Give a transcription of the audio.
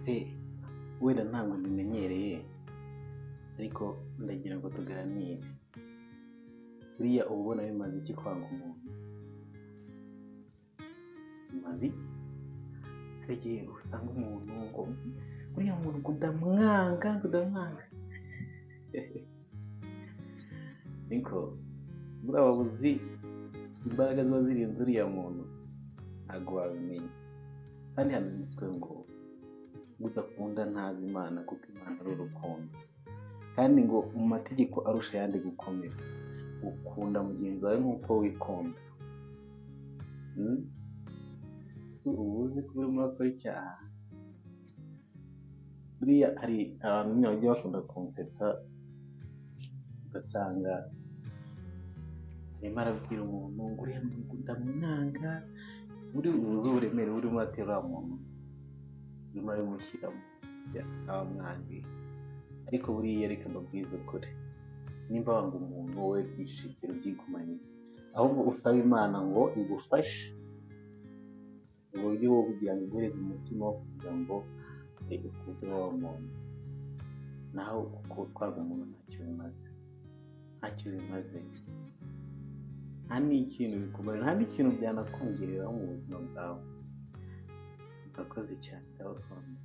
se wenda ntabwo bimenyereye ariko ndagira ngo tuganire buriya uba ubona bimaze iki kwanga umuntu bimaze hari igihe usanga umuntu ngo buriya muntu ndamwanga niko buriya wabuzi imbaraga ziba zirinze uriya muntu ntabwo wabimenya kandi handitswe ngo udakunda ntazi Imana kuko Imana ari urukundo kandi ngo mu mategeko arusha ayandi gukomera ukunda mugenzi wawe nk'uko wikunda ubuze ko urimo urakora icyaha buriya hari abantu nyine bagiye bakunda kunsetsa ugasanga arimo arabwira umuntu ngo uriya muntu ndamwanga buri ubuze uburemere burimo atera umuntu urimo aramushyiramo abamwangiye ariko buriya reka mbabwize ukuri nimba wanga umuntu wowe byishikira ubyigumanye ahubwo usaba Imana ngo igufashe uburyo bwo kugira ngo uhereze umutima wo kugira ngo ukuze wa muntu naho kuko kwanga umuntu ntacyo bimaze nta n'ikintu bikumara nta n'ikintu byanakongereraho mu buzima bwawe urakoze cyane ndabakunda